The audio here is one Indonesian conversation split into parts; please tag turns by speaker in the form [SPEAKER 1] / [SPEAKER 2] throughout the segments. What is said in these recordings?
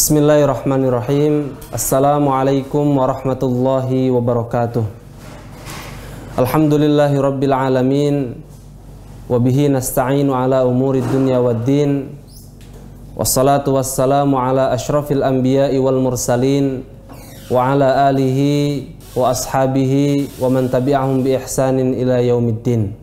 [SPEAKER 1] Bismillahirrahmanirrahim. Assalamualaikum warahmatullahi wabarakatuh. Alhamdulillahi rabbil alamin. Wabihi nasta'inu ala umuri dunya waddin. Wassalatu wassalamu ala ashrafil anbiya'i wal mursalin. Wa ala alihi wa ashabihi wa man tabi'ahum bi ihsanin ila yaumiddin.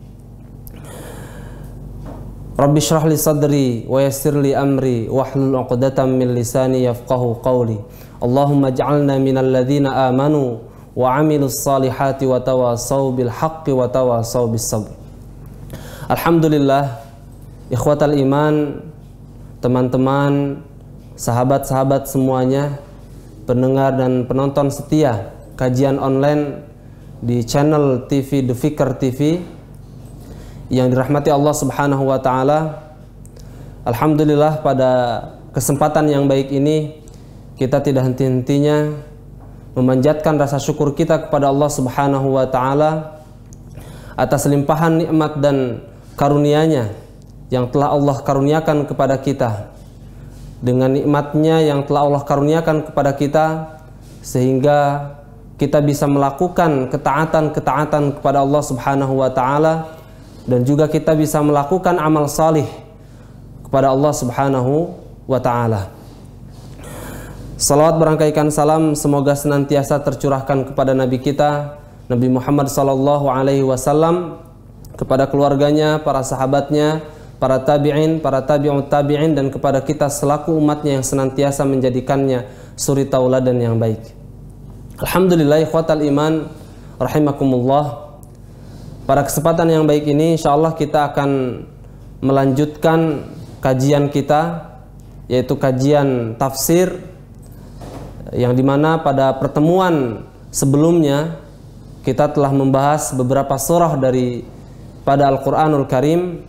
[SPEAKER 1] Rabbi shrah li sadri wa yassir li amri wahlul 'uqdatam min lisani yafqahu qawli. Allahumma ij'alna minal ladzina amanu wa 'amilus salihati wa tawasaw bil haqqi wa tawasaw bis sabr. Alhamdulillah, ikhwatal iman, teman-teman, sahabat-sahabat semuanya, pendengar dan penonton setia kajian online di channel TV The Fikr TV yang dirahmati Allah Subhanahu wa taala. Alhamdulillah, pada kesempatan yang baik ini kita tidak henti-hentinya memanjatkan rasa syukur kita kepada Allah Subhanahu wa taala atas limpahan nikmat dan karunia-Nya yang telah Allah karuniakan kepada kita. Dengan nikmatnya yang telah Allah karuniakan kepada kita, sehingga kita bisa melakukan ketaatan-ketaatan kepada Allah Subhanahu wa taala, dan juga kita bisa melakukan amal salih kepada Allah Subhanahu wa ta'ala. Salawat berangkaikan salam semoga senantiasa tercurahkan kepada Nabi kita, Nabi Muhammad sallallahu alaihi wasallam, kepada keluarganya, para sahabatnya, para tabi'in, para tabi'ut tabi'in, dan kepada kita selaku umatnya yang senantiasa menjadikannya suri tauladan yang baik. Alhamdulillah, ikhwatal iman rahimakumullah. Pada kesempatan yang baik ini insyaallah kita akan melanjutkan kajian kita, yaitu kajian tafsir, yang dimana pada pertemuan sebelumnya kita telah membahas beberapa surah dari pada Al-Quranul Karim,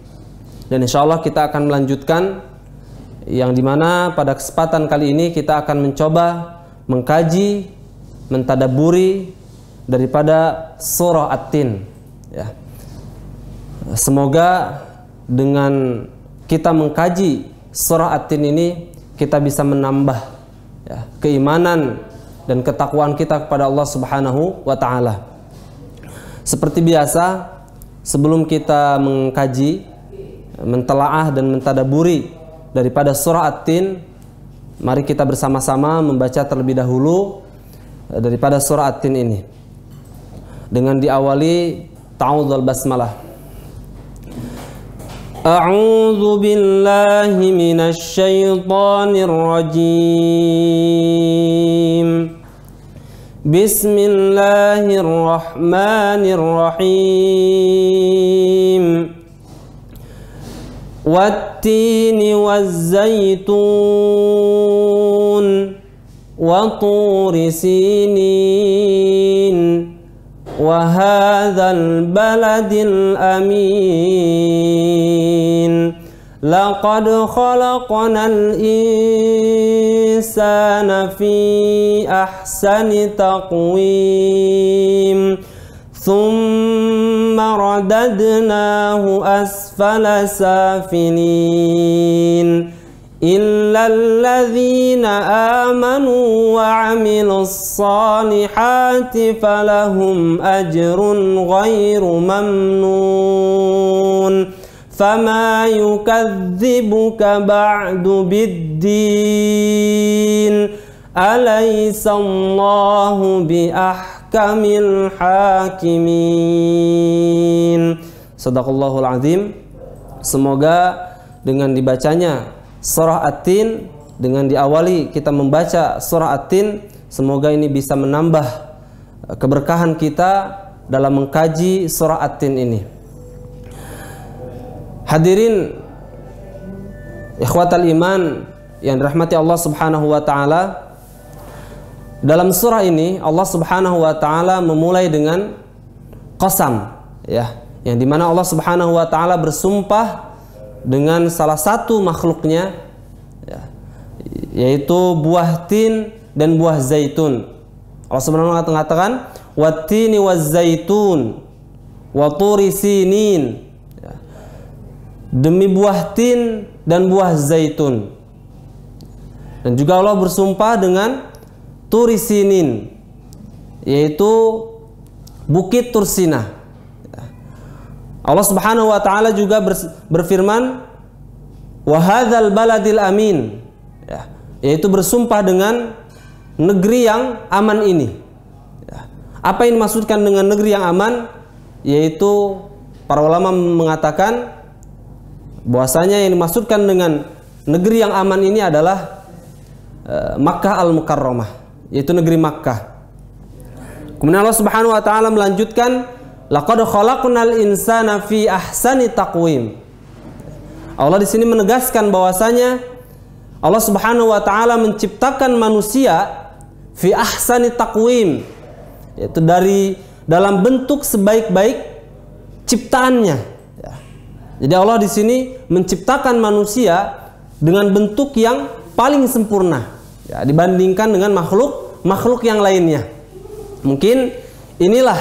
[SPEAKER 1] dan insyaallah kita akan melanjutkan, yang dimana pada kesempatan kali ini kita akan mencoba mengkaji, mentadaburi daripada surah At-Tin. Ya. Semoga dengan kita mengkaji surah At-Tin ini kita bisa menambah keimanan dan ketakwaan kita kepada Allah Subhanahu wa taala. Seperti biasa, sebelum kita mengkaji, mentelaah dan mentadaburi daripada surah At-Tin, mari kita bersama-sama membaca terlebih dahulu daripada surah At-Tin ini dengan diawali ta'awudz basmalah. A'udzu billahi minasy syaithanir rajim. Bismillahirrahmanirrahim. Wat-tini waz-zaitun wa turi sinin wa hadzal baladil amin. Laqad khalaqnal insana fi ahsani taqwim. Thumma radadnahu asfala safilin. إلا الذين آمنوا وعملوا الصالحات فلهم أجر غير ممنون فما يكذبك بعد بالدين أليس الله بأحكم الحاكمين. Sadaqallahul azim. Semoga dengan dibacanya surah At-Tin, dengan diawali kita membaca surah At-Tin, semoga ini bisa menambah keberkahan kita dalam mengkaji surah At-Tin ini. Hadirin ikhwatal iman yang dirahmati Allah Subhanahu wa taala, dalam surah ini Allah Subhanahu wa taala memulai dengan qasam, ya, yang dimana Allah Subhanahu wa taala bersumpah dengan salah satu makhluknya, ya, yaitu buah tin dan buah zaitun. Allah Subhanahu wa taala mengatakan wat-tini waz-zaitun wa turi sinin, ya, demi buah tin dan buah zaitun. Dan juga Allah bersumpah dengan Turi Sinin, yaitu Bukit Tursinah. Allah Subhanahu wa taala juga berfirman, wa hadzal baladil amin, yaitu bersumpah dengan negeri yang aman ini. Apa yang dimaksudkan dengan negeri yang aman? Yaitu para ulama mengatakan bahwasanya yang dimaksudkan dengan negeri yang aman ini adalah Makkah Al-Mukarramah, yaitu negeri Makkah. Kemudian Allah Subhanahu wa taala melanjutkan, laqad khalaqnal insana fi ahsani taqwim. Allah di sini menegaskan bahwasanya Allah Subhanahu wa taala menciptakan manusia fi ahsani taqwim, yaitu dalam bentuk sebaik-baik ciptaannya. Jadi Allah di sini menciptakan manusia dengan bentuk yang paling sempurna dibandingkan dengan makhluk yang lainnya. Mungkin inilah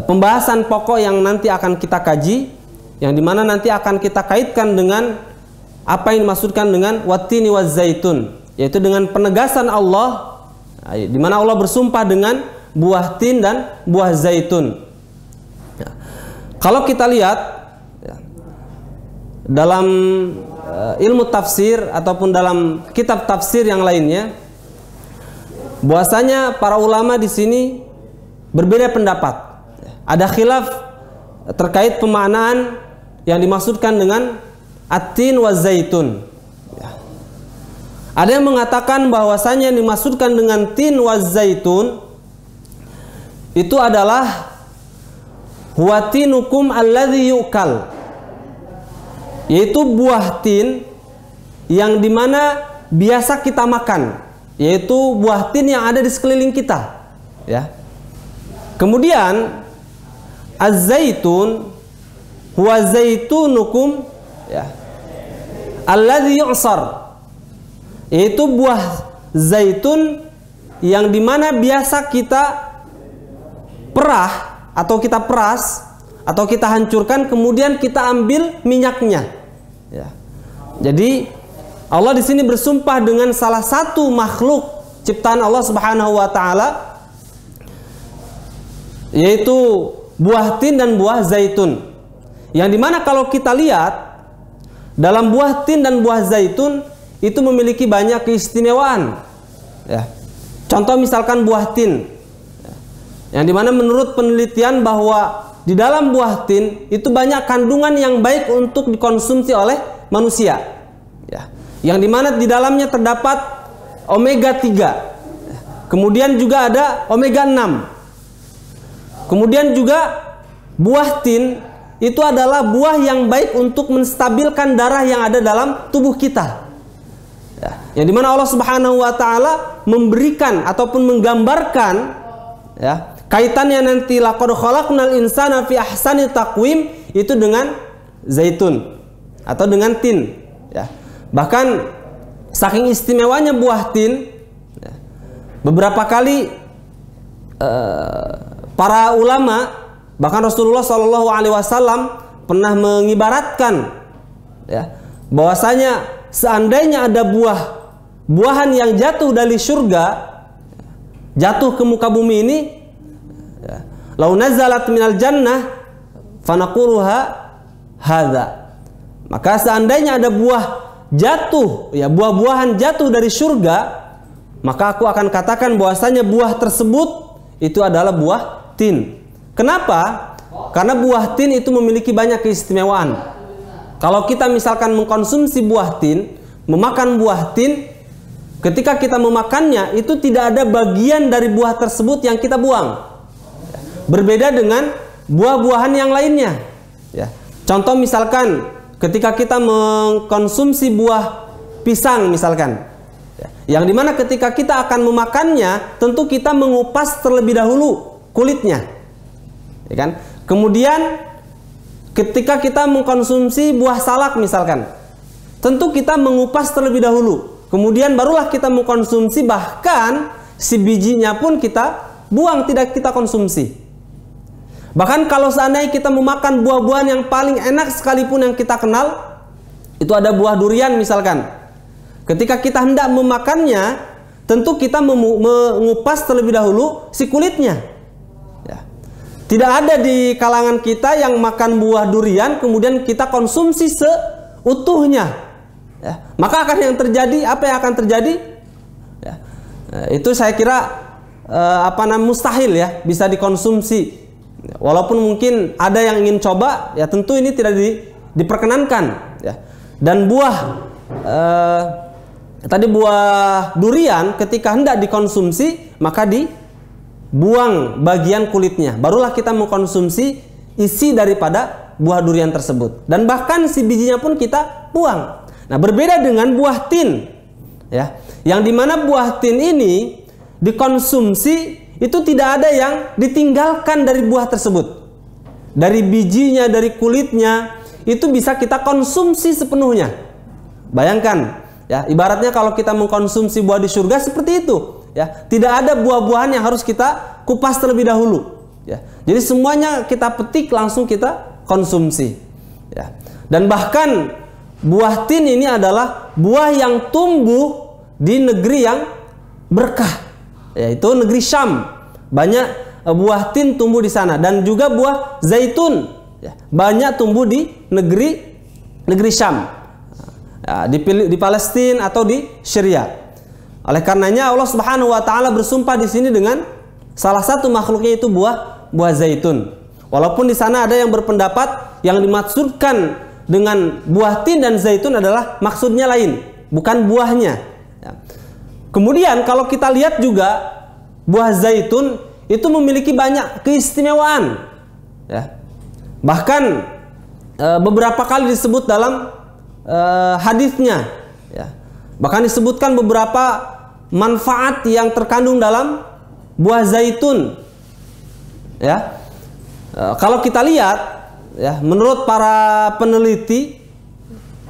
[SPEAKER 1] pembahasan pokok yang nanti akan kita kaji, yang dimana nanti akan kita kaitkan dengan apa yang dimaksudkan dengan wattini wazzaitun, yaitu dengan penegasan Allah, di mana Allah bersumpah dengan buah tin dan buah zaitun. Kalau kita lihat dalam ilmu tafsir ataupun dalam kitab tafsir yang lainnya, bahwasanya para ulama di sini berbeda pendapat. Ada khilaf terkait pemaknaan yang dimaksudkan dengan at-tin wa zaitun. Ada yang mengatakan bahwasanya yang dimaksudkan dengan tin wa zaitun itu adalah huwatinukum alladhi yu'kal, yaitu buah tin yang dimana biasa kita makan, yaitu buah tin yang ada di sekeliling kita. Kemudian az-zaitun huwa zaitunukum alladhi yu'sar, yaitu buah zaitun yang dimana biasa kita perah atau kita peras atau kita hancurkan, kemudian kita ambil minyaknya. Jadi Allah di sini bersumpah dengan salah satu makhluk ciptaan Allah Subhanahu wa taala, yaitu buah tin dan buah zaitun. Yang dimana kalau kita lihat dalam buah tin dan buah zaitun itu memiliki banyak keistimewaan. Contoh misalkan buah tin, yang dimana menurut penelitian bahwa di dalam buah tin itu banyak kandungan yang baik untuk dikonsumsi oleh manusia. Yang dimana di dalamnya terdapat omega 3. Kemudian juga ada omega 6. Kemudian juga buah tin itu adalah buah yang baik untuk menstabilkan darah yang ada dalam tubuh kita. Yang dimana Allah Subhanahu wa taala memberikan ataupun menggambarkan kaitannya nanti laqad khalaqnal insana fi ahsani taqwim itu dengan zaitun atau dengan tin. Bahkan saking istimewanya buah tin, beberapa kali para ulama, bahkan Rasulullah SAW pernah mengibaratkan bahwasanya seandainya ada buahan yang jatuh dari surga, jatuh ke muka bumi ini, lau nazalat minal jannah fanaquruha hadza, maka seandainya ada buah-buahan jatuh dari surga, maka aku akan katakan bahwasanya buah tersebut itu adalah buah tin. Kenapa? Karena buah tin itu memiliki banyak keistimewaan. Kalau kita misalkan mengkonsumsi buah tin, memakan buah tin, ketika kita memakannya itu tidak ada bagian dari buah tersebut yang kita buang. Berbeda dengan buah-buahan yang lainnya. Contoh misalkan ketika kita mengkonsumsi buah pisang misalkan, yang dimana ketika kita akan memakannya tentu kita mengupas terlebih dahulu kulitnya, Kemudian ketika kita mengkonsumsi buah salak misalkan, tentu kita mengupas terlebih dahulu, kemudian barulah kita mengkonsumsi, bahkan si bijinya pun kita buang, tidak kita konsumsi. Bahkan kalau seandainya kita memakan buah-buahan yang paling enak sekalipun yang kita kenal, itu ada buah durian misalkan. ketika kita hendak memakannya, tentu kita mengupas terlebih dahulu si kulitnya. Ya. Tidak ada di kalangan kita yang makan buah durian kemudian kita konsumsi seutuhnya. Ya. Maka akan yang terjadi, apa yang akan terjadi? Ya. Itu saya kira mustahil ya bisa dikonsumsi. Walaupun mungkin ada yang ingin coba, ya tentu ini tidak diperkenankan. Ya. Dan buah buah durian ketika hendak dikonsumsi maka dibuang bagian kulitnya, barulah kita mengkonsumsi isi daripada buah durian tersebut, dan bahkan si bijinya pun kita buang. Nah, berbeda dengan buah tin, ya, yang dimana buah tin ini dikonsumsi itu tidak ada yang ditinggalkan dari buah tersebut, dari bijinya, dari kulitnya, itu bisa kita konsumsi sepenuhnya. Bayangkan. Ya, ibaratnya kalau kita mengkonsumsi buah di surga seperti itu, ya. Tidak ada buah-buahan yang harus kita kupas terlebih dahulu, ya. Jadi semuanya kita petik langsung kita konsumsi, ya. Dan bahkan buah tin ini adalah buah yang tumbuh di negeri yang berkah, yaitu negeri Syam. Banyak buah tin tumbuh di sana, dan juga buah zaitun, ya, banyak tumbuh di negeri Syam. Ya, di Palestina atau di Syria. Oleh karenanya Allah Subhanahu wa taala bersumpah di sini dengan salah satu makhluknya, itu buah zaitun. Walaupun di sana ada yang berpendapat yang dimaksudkan dengan buah tin dan zaitun adalah maksudnya lain, bukan buahnya. Ya. Kemudian kalau kita lihat juga buah zaitun itu memiliki banyak keistimewaan. Ya. Bahkan beberapa kali disebut dalam hadisnya, ya. Bahkan disebutkan beberapa manfaat yang terkandung dalam buah zaitun, ya. Kalau kita lihat, ya, menurut para peneliti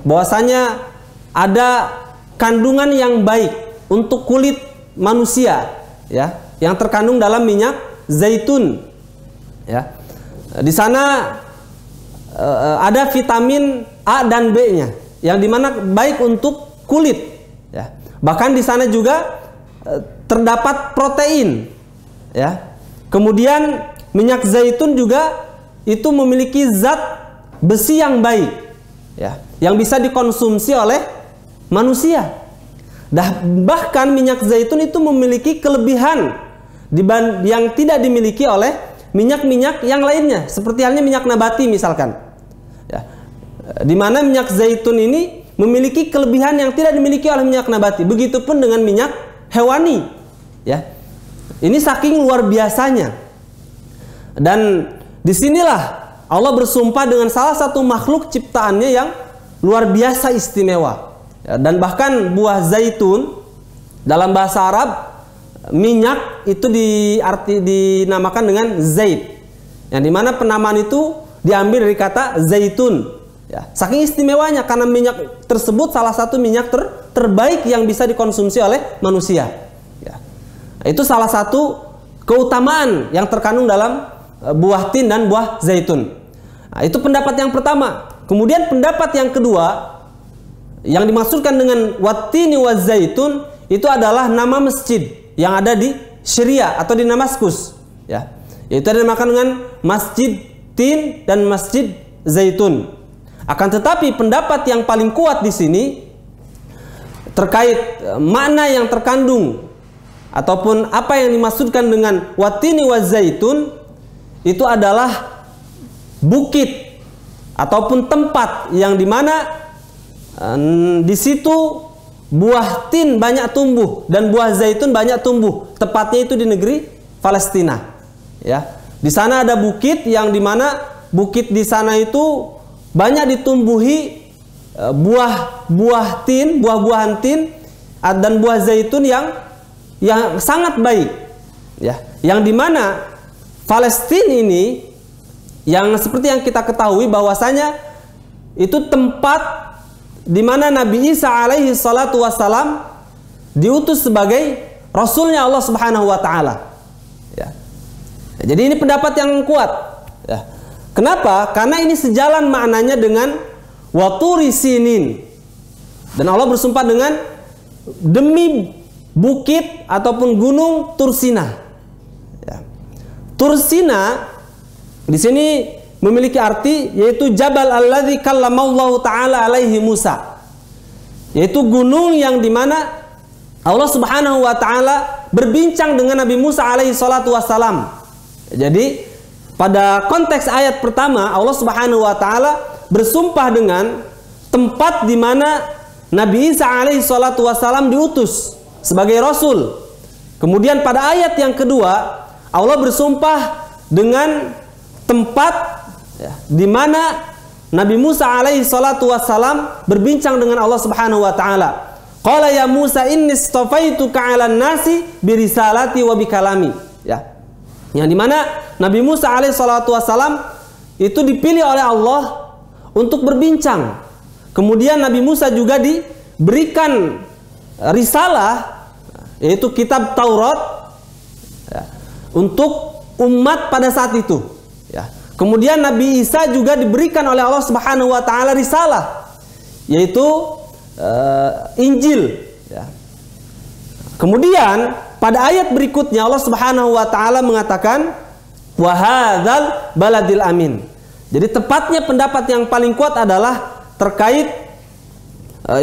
[SPEAKER 1] bahwasanya ada kandungan yang baik untuk kulit manusia, ya, yang terkandung dalam minyak zaitun, ya. Di sana ada vitamin A dan B-nya, yang dimana baik untuk kulit, ya. Bahkan di sana juga terdapat protein, ya. Kemudian minyak zaitun juga itu memiliki zat besi yang baik, ya, yang bisa dikonsumsi oleh manusia. Bahkan minyak zaitun itu memiliki kelebihan yang tidak dimiliki oleh minyak-minyak yang lainnya, seperti halnya minyak nabati misalkan, ya. Di mana minyak zaitun ini memiliki kelebihan yang tidak dimiliki oleh minyak nabati. Begitupun dengan minyak hewani, ya. Ini saking luar biasanya. Dan disinilah Allah bersumpah dengan salah satu makhluk ciptaannya yang luar biasa istimewa. Ya, dan bahkan buah zaitun dalam bahasa Arab, minyak itu dinamakan dengan zait, yang dimana penamaan itu diambil dari kata zaitun. Ya, saking istimewanya karena minyak tersebut salah satu minyak terbaik yang bisa dikonsumsi oleh manusia. Ya. Itu salah satu keutamaan yang terkandung dalam buah tin dan buah zaitun. Nah, itu pendapat yang pertama. Kemudian pendapat yang kedua, yang dimaksudkan dengan wattini wa zaitun itu adalah nama masjid yang ada di Syria atau di Damaskus. Ya. Yaitu dinamakan dengan Masjid Tin dan Masjid Zaitun. Akan tetapi pendapat yang paling kuat di sini terkait makna yang terkandung ataupun apa yang dimaksudkan dengan wattini wa zaitun itu adalah bukit ataupun tempat yang dimana di situ buah tin banyak tumbuh dan buah zaitun banyak tumbuh. Tepatnya itu di negeri Palestina. Ya, di sana ada bukit yang dimana bukit di sana itu banyak ditumbuhi buah-buahan tin dan buah zaitun yang sangat baik, ya. Yang dimana Palestina ini, yang seperti yang kita ketahui bahwasanya itu tempat dimana Nabi Isa alaihi salatu wassalam diutus sebagai Rasulnya Allah Subhanahu wa taala. Ya. Jadi ini pendapat yang kuat. Ya. Kenapa? Karena ini sejalan maknanya dengan waturi sinin. Dan Allah bersumpah dengan demi bukit ataupun gunung Tursina. Ya. Tursina di sini memiliki arti yaitu Jabal alladzi kallamallahu taala alaihi Musa. Yaitu gunung yang dimana Allah Subhanahu wa taala berbincang dengan Nabi Musa alaihi salatu wassalam. Jadi pada konteks ayat pertama Allah Subhanahu wa taala bersumpah dengan tempat di mana Nabi Isa alaihi salatu wassalam diutus sebagai rasul. Kemudian pada ayat yang kedua Allah bersumpah dengan tempat di mana Nabi Musa alaihi salatu wassalam berbincang dengan Allah Subhanahu wa taala. Qala ya Musa inni istafaituka 'alan nasi birisalati wa bikalami. Ya. Yang dimana Nabi Musa alaihi salatu wassalam itu dipilih oleh Allah untuk berbincang. Kemudian Nabi Musa juga diberikan risalah yaitu kitab Taurat ya, untuk umat pada saat itu. Ya. Kemudian Nabi Isa juga diberikan oleh Allah Subhanahu wa taala risalah yaitu Injil ya. Kemudian pada ayat berikutnya Allah Subhanahu wa taala mengatakan wa hadzal baladil amin. Jadi tepatnya pendapat yang paling kuat adalah terkait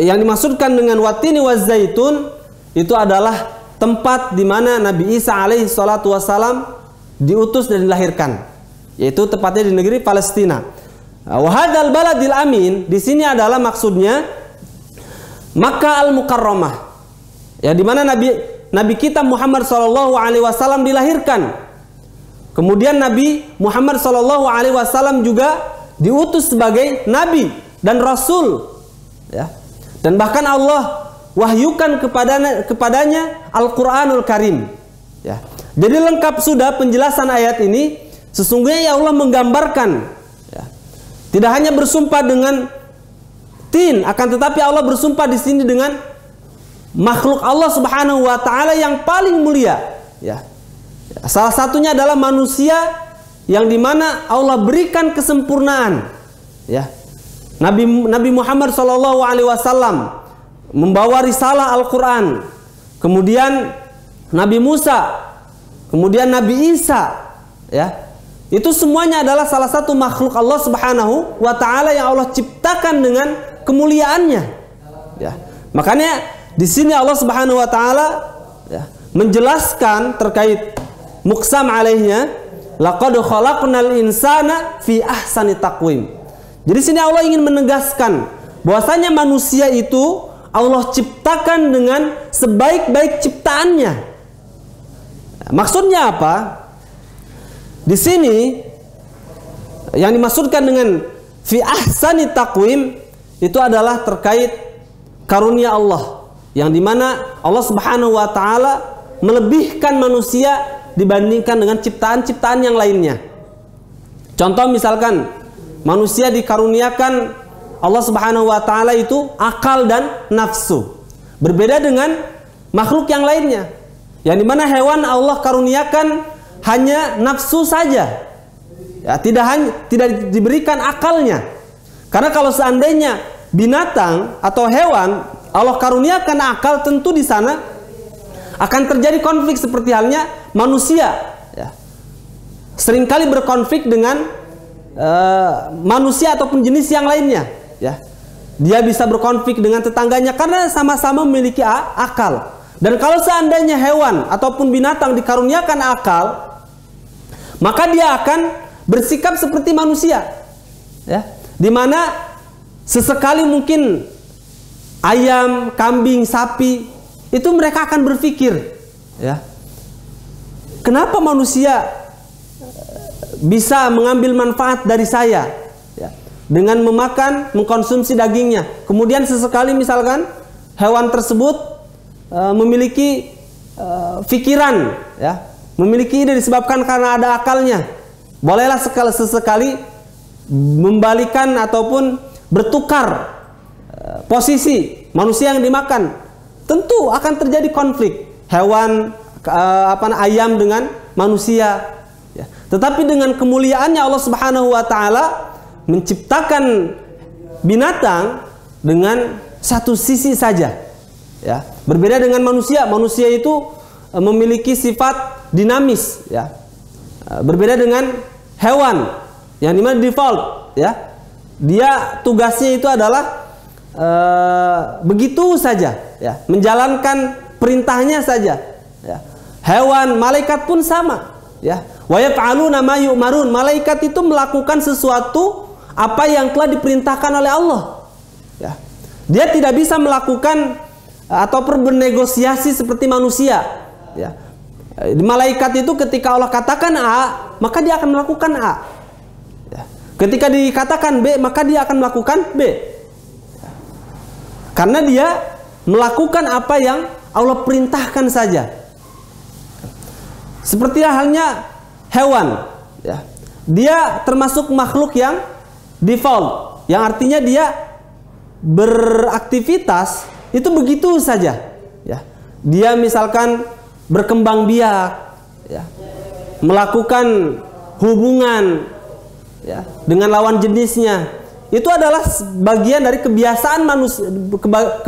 [SPEAKER 1] yang dimaksudkan dengan watini waz zaitun itu adalah tempat di mana Nabi Isa alaihi salatu wasalam diutus dan dilahirkan, yaitu tepatnya di negeri Palestina. Wa hadzal baladil amin di sini adalah maksudnya Makkah al-Mukarramah, ya di mana Nabi kita Muhammad sallallahu alaihi wasallam dilahirkan. Kemudian Nabi Muhammad sallallahu alaihi wasallam juga diutus sebagai nabi dan rasul, ya. Dan bahkan Allah wahyukan kepadanya Al-Qur'anul Karim, ya. Jadi lengkap sudah penjelasan ayat ini. Sesungguhnya ya Allah menggambarkan, ya, tidak hanya bersumpah dengan tin, akan tetapi Allah bersumpah di sini dengan makhluk Allah Subhanahu wa taala yang paling mulia, ya. Salah satunya adalah manusia yang dimana Allah berikan kesempurnaan, ya. Nabi Muhammad sallallahu alaihi wasallam membawa risalah Al-Qur'an. Kemudian Nabi Musa, kemudian Nabi Isa, ya. Itu semuanya adalah salah satu makhluk Allah Subhanahu wa taala yang Allah ciptakan dengan kemuliaannya, ya. Makanya di sini Allah Subhanahu wa taala, ya, menjelaskan terkait muqsam alaihnya, laqad khalaqnal insana fi ahsani taqwim. Jadi sini Allah ingin menegaskan bahwasanya manusia itu Allah ciptakan dengan sebaik-baik ciptaannya. Maksudnya apa? Di sini yang dimaksudkan dengan fi ahsani taqwim itu adalah terkait karunia Allah yang dimana Allah Subhanahu wa taala melebihkan manusia dibandingkan dengan ciptaan-ciptaan yang lainnya. Contoh misalkan manusia dikaruniakan Allah Subhanahu wa taala itu akal dan nafsu. Berbeda dengan makhluk yang lainnya. Yang dimana hewan Allah karuniakan hanya nafsu saja. Ya, tidak diberikan akalnya. Karena kalau seandainya binatang atau hewan Allah karuniakan akal, tentu di sana akan terjadi konflik seperti halnya manusia, ya. Seringkali berkonflik dengan manusia ataupun jenis yang lainnya, ya. Dia bisa berkonflik dengan tetangganya karena sama-sama memiliki akal. Dan kalau seandainya hewan ataupun binatang dikaruniakan akal, maka dia akan bersikap seperti manusia, ya. Di mana sesekali mungkin ayam, kambing, sapi itu mereka akan berpikir, ya, kenapa manusia bisa mengambil manfaat dari saya, ya, dengan mengkonsumsi dagingnya. Kemudian sesekali misalkan hewan tersebut memiliki pikiran, ya, memiliki ide disebabkan karena ada akalnya. Bolehlah sesekali membalikan ataupun bertukar posisi manusia yang dimakan. Tentu akan terjadi konflik hewan, ayam dengan manusia, ya. Tetapi dengan kemuliaannya Allah Subhanahu wa taala menciptakan binatang dengan satu sisi saja, ya. Berbeda dengan manusia. Manusia itu memiliki sifat dinamis, ya. Berbeda dengan hewan yang dimana default, ya. Dia tugasnya itu adalah begitu saja, ya, menjalankan perintahnya saja, ya. Hewan, malaikat pun sama, ya. Wa yaf'aluna ma yu'marun. Malaikat itu melakukan sesuatu apa yang telah diperintahkan oleh Allah, ya. Dia tidak bisa melakukan ataupun bernegosiasi seperti manusia, ya. Malaikat itu ketika Allah katakan A, maka dia akan melakukan A, ya. Ketika dikatakan B, maka dia akan melakukan B, ya. Karena dia melakukan apa yang Allah perintahkan saja. Seperti halnya hewan, ya. Dia termasuk makhluk yang default, yang artinya dia beraktivitas itu begitu saja, ya. Dia misalkan berkembang biak, ya, melakukan hubungan, ya, dengan lawan jenisnya. Itu adalah bagian dari kebiasaan manusia,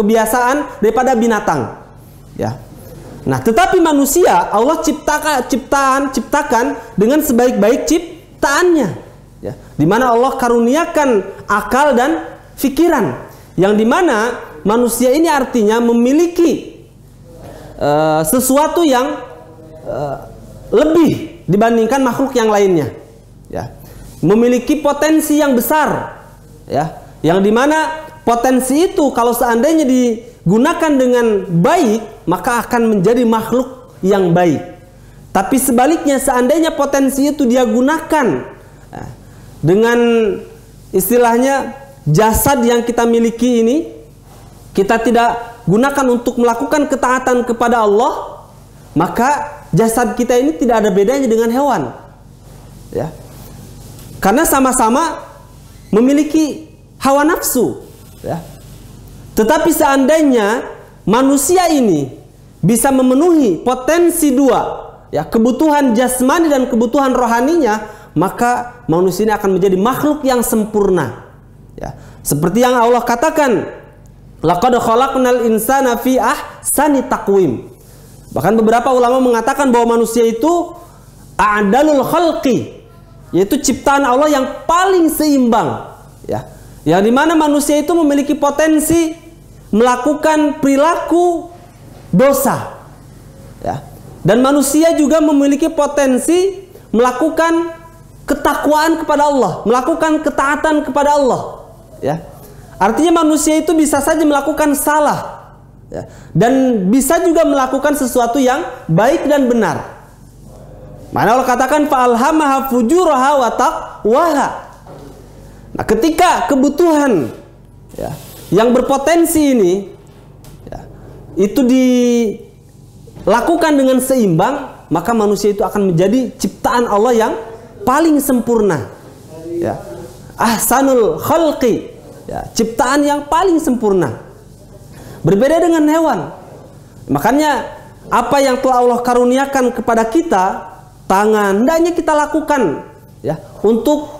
[SPEAKER 1] kebiasaan daripada binatang, ya. Nah, tetapi manusia Allah ciptakan dengan sebaik-baik ciptaannya, ya. Di mana Allah karuniakan akal dan pikiran, yang dimana manusia ini artinya memiliki sesuatu yang lebih dibandingkan makhluk yang lainnya, ya. Memiliki potensi yang besar, ya, yang dimana potensi itu kalau seandainya digunakan dengan baik maka akan menjadi makhluk yang baik. Tapi sebaliknya seandainya potensi itu dia gunakan, ya, dengan istilahnya jasad yang kita miliki ini kita tidak gunakan untuk melakukan ketaatan kepada Allah, maka jasad kita ini tidak ada bedanya dengan hewan, ya. Karena sama-sama memiliki hawa nafsu, ya. Tetapi seandainya manusia ini bisa memenuhi potensi dua, ya, kebutuhan jasmani dan kebutuhan rohaninya, maka manusia ini akan menjadi makhluk yang sempurna, ya. Seperti yang Allah katakan, laqad khalaqnal insana fi ahsani taqwim. Bahkan beberapa ulama mengatakan bahwa manusia itu a'dalul khalqi, yaitu ciptaan Allah yang paling seimbang, ya. Yang dimana manusia itu memiliki potensi melakukan perilaku dosa, ya. Dan manusia juga memiliki potensi melakukan ketakwaan kepada Allah, melakukan ketaatan kepada Allah, ya. Artinya manusia itu bisa saja melakukan salah, ya, dan bisa juga melakukan sesuatu yang baik dan benar. Mana Allah katakan fa'alhamaha fujuraha wa taqwaha. Nah, ketika kebutuhan, ya, yang berpotensi ini, ya, itu dilakukan dengan seimbang, maka manusia itu akan menjadi ciptaan Allah yang paling sempurna, ya. Ahsanul khalqi, ya, ciptaan yang paling sempurna. Berbeda dengan hewan. Makanya apa yang telah Allah karuniakan kepada kita, tangan, hendaknya kita lakukan, ya, untuk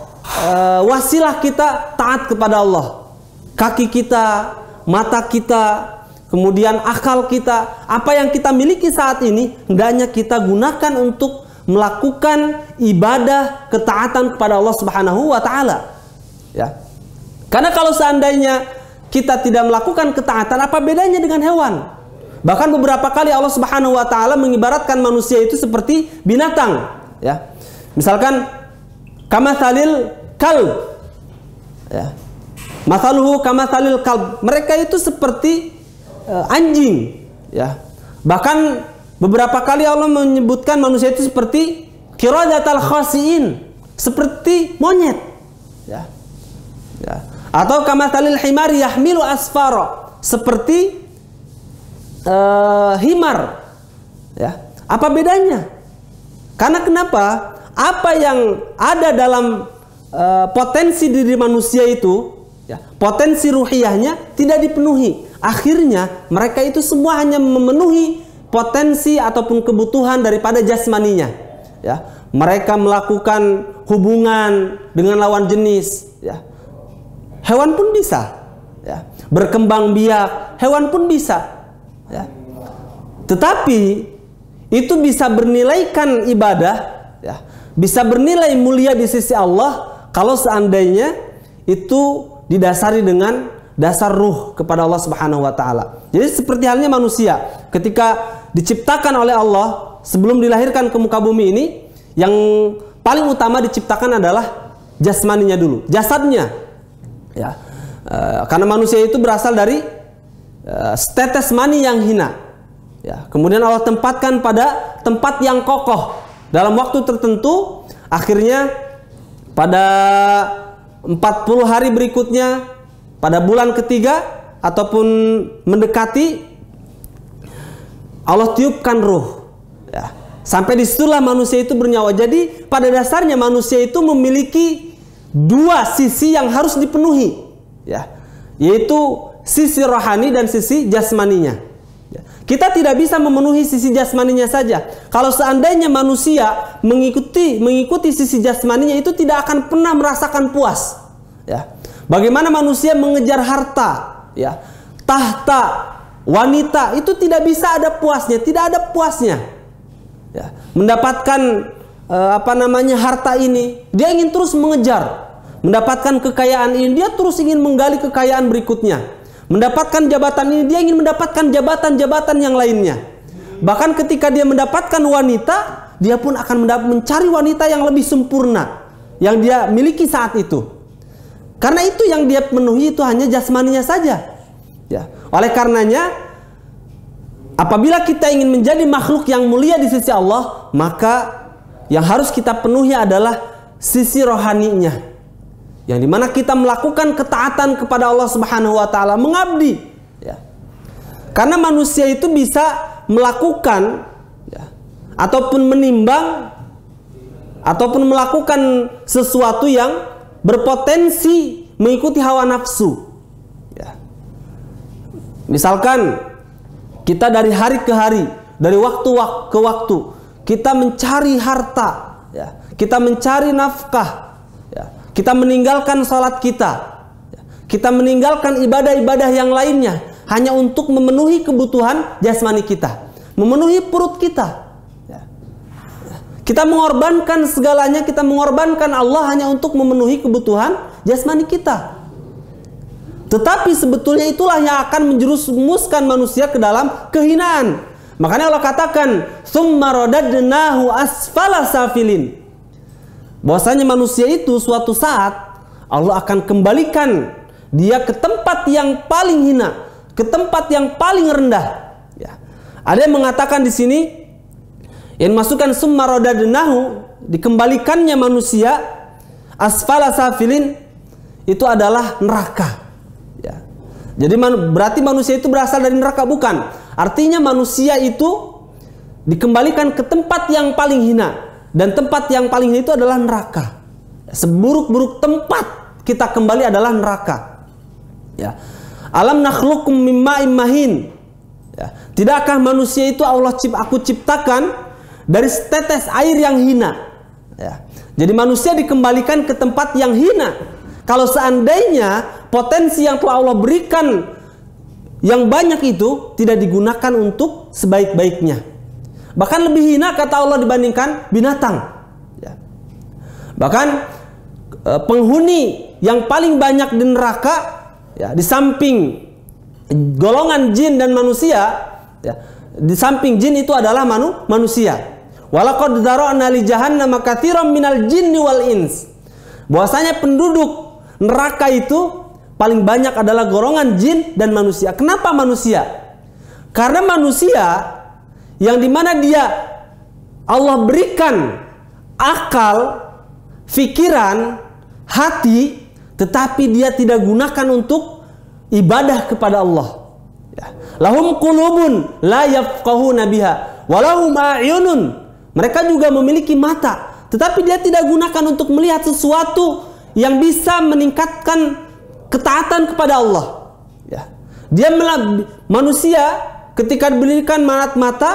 [SPEAKER 1] wasilah kita taat kepada Allah. Kaki kita, mata kita, kemudian akal kita, apa yang kita miliki saat ini hendaknya kita gunakan untuk melakukan ibadah ketaatan kepada Allah Subhanahu wa taala, ya. Karena kalau seandainya kita tidak melakukan ketaatan, apa bedanya dengan hewan? Bahkan beberapa kali Allah Subhanahu wa taala mengibaratkan manusia itu seperti binatang, ya. Misalkan kamatsalil kalb, ya. Mathaluhu kamatsalil kalb. Mereka itu seperti anjing, ya. Bahkan beberapa kali Allah menyebutkan manusia itu seperti qiradatal khasiin, seperti monyet, ya. Ya. Atau kamatsalil himari yahmilu asfara, seperti himar, ya. Apa bedanya? Karena kenapa? Apa yang ada dalam potensi diri manusia itu, ya, potensi ruhiyahnya tidak dipenuhi. Akhirnya mereka itu semua hanya memenuhi potensi ataupun kebutuhan daripada jasmaninya, ya. Mereka melakukan hubungan dengan lawan jenis, ya. Hewan pun bisa, ya. Berkembang biak, hewan pun bisa. Ya. Tetapi itu bisa bernilaikan ibadah, ya, bisa bernilai mulia di sisi Allah kalau seandainya itu didasari dengan dasar ruh kepada Allah Subhanahu wa taala. Jadi seperti halnya manusia ketika diciptakan oleh Allah, sebelum dilahirkan ke muka bumi ini, yang paling utama diciptakan adalah jasmaninya dulu, jasadnya. Ya. Karena manusia itu berasal dari setetes mani yang hina. Ya. Kemudian Allah tempatkan pada tempat yang kokoh dalam waktu tertentu. Akhirnya pada 40 hari berikutnya, pada bulan ketiga ataupun mendekati, Allah tiupkan ruh. Ya. Sampai disitulah manusia itu bernyawa. Jadi pada dasarnya manusia itu memiliki dua sisi yang harus dipenuhi, ya, yaitu sisi rohani dan sisi jasmaninya. Ya. Kita tidak bisa memenuhi sisi jasmaninya saja. Kalau seandainya manusia mengikuti sisi jasmaninya, itu tidak akan pernah merasakan puas. Ya. Bagaimana manusia mengejar harta, ya, tahta, wanita, itu tidak bisa ada puasnya, tidak ada puasnya. Ya. Mendapatkan harta ini, dia ingin terus mengejar. Mendapatkan kekayaan ini, dia terus ingin menggali kekayaan berikutnya. Mendapatkan jabatan ini, dia ingin mendapatkan jabatan-jabatan yang lainnya. Bahkan ketika dia mendapatkan wanita, dia pun akan mencari wanita yang lebih sempurna yang dia miliki saat itu. Karena itu yang dia penuhi itu hanya jasmaninya saja. Ya. Oleh karenanya, apabila kita ingin menjadi makhluk yang mulia di sisi Allah, maka yang harus kita penuhi adalah sisi rohaninya, yang dimana kita melakukan ketaatan kepada Allah Subhanahu wa taala, mengabdi. Ya. Karena manusia itu bisa melakukan, ya, ataupun menimbang, ataupun melakukan sesuatu yang berpotensi mengikuti hawa nafsu. Ya. Misalkan kita dari hari ke hari, dari waktu ke waktu, kita mencari harta, ya, kita mencari nafkah, ya, kita meninggalkan salat kita, ya, kita meninggalkan ibadah-ibadah yang lainnya hanya untuk memenuhi kebutuhan jasmani kita, memenuhi perut kita. Ya. Kita mengorbankan segalanya, kita mengorbankan Allah hanya untuk memenuhi kebutuhan jasmani kita. Tetapi sebetulnya itulah yang akan menjerumuskan manusia ke dalam kehinaan. Makanya Allah katakan, "Tsumma radadnahu asfala safilin." Bahwasanya manusia itu suatu saat Allah akan kembalikan dia ke tempat yang paling hina, ke tempat yang paling rendah. Ya. Ada yang mengatakan di sini, yang masukkan "tsumma radadnahu", dikembalikannya manusia asfala safilin, itu adalah neraka. Ya. Jadi berarti manusia itu berasal dari neraka, bukan? Artinya manusia itu dikembalikan ke tempat yang paling hina, dan tempat yang paling hina itu adalah neraka. Seburuk-buruk tempat kita kembali adalah neraka. Ya. Alam nakhluqum mim ma'in mahin. Ya. Tidakkah manusia itu aku ciptakan dari setetes air yang hina? Ya. Jadi manusia dikembalikan ke tempat yang hina. Kalau seandainya potensi yang telah Allah berikan yang banyak itu tidak digunakan untuk sebaik-baiknya, bahkan lebih hina kata Allah dibandingkan binatang. Ya. Bahkan penghuni yang paling banyak di neraka, ya, di samping golongan jin dan manusia, ya, di samping jin itu adalah manusia. Walaqad dzara'na li jahannam katsiran minal jinni wal ins. Bahwasanya penduduk neraka itu paling banyak adalah golongan jin dan manusia. Kenapa manusia? Karena manusia yang dimana dia Allah berikan akal, fikiran, hati, tetapi dia tidak gunakan untuk ibadah kepada Allah. Ya. Lahum qulubun la yafqahuna biha walahum a'yunun. Mereka juga memiliki mata, tetapi dia tidak gunakan untuk melihat sesuatu yang bisa meningkatkan ketaatan kepada Allah. Ya. Manusia ketika diberikan mata,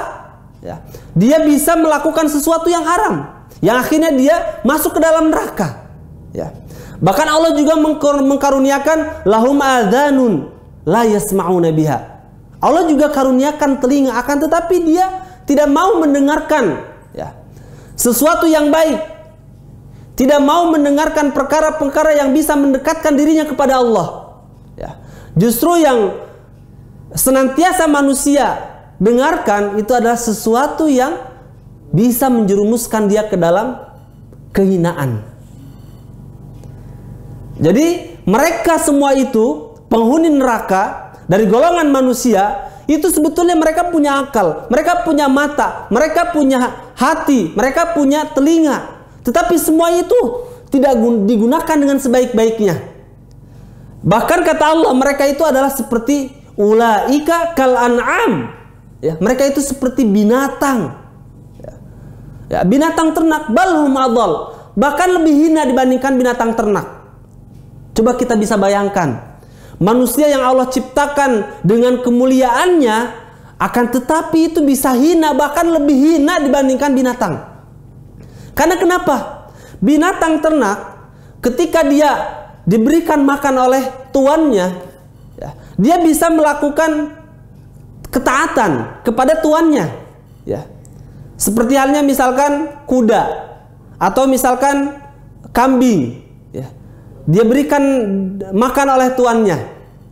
[SPEAKER 1] ya, dia bisa melakukan sesuatu yang haram, yang akhirnya dia masuk ke dalam neraka. Ya. Bahkan Allah juga mengkaruniakan lahum adhanun la yasma'una biha. Allah juga karuniakan telinga, akan tetapi dia tidak mau mendengarkan ya, sesuatu yang baik, tidak mau mendengarkan perkara-perkara yang bisa mendekatkan dirinya kepada Allah. Ya. Justru yang senantiasa manusia dengarkan itu adalah sesuatu yang bisa menjerumuskan dia ke dalam kehinaan. Jadi mereka semua itu penghuni neraka dari golongan manusia, itu sebetulnya mereka punya akal, mereka punya mata, mereka punya hati, mereka punya telinga. Tetapi semua itu tidak digunakan dengan sebaik-baiknya. Bahkan kata Allah, mereka itu adalah seperti ulaika kal an'am. Ya, mereka itu seperti binatang. Ya, binatang ternak, balhum adall. Bahkan lebih hina dibandingkan binatang ternak. Coba kita bisa bayangkan. Manusia yang Allah ciptakan dengan kemuliaannya, akan tetapi itu bisa hina, bahkan lebih hina dibandingkan binatang. Karena kenapa? Binatang ternak ketika dia diberikan makan oleh tuannya, ya, dia bisa melakukan ketaatan kepada tuannya. Ya. Seperti halnya misalkan kuda atau misalkan kambing. Ya. Dia berikan makan oleh tuannya,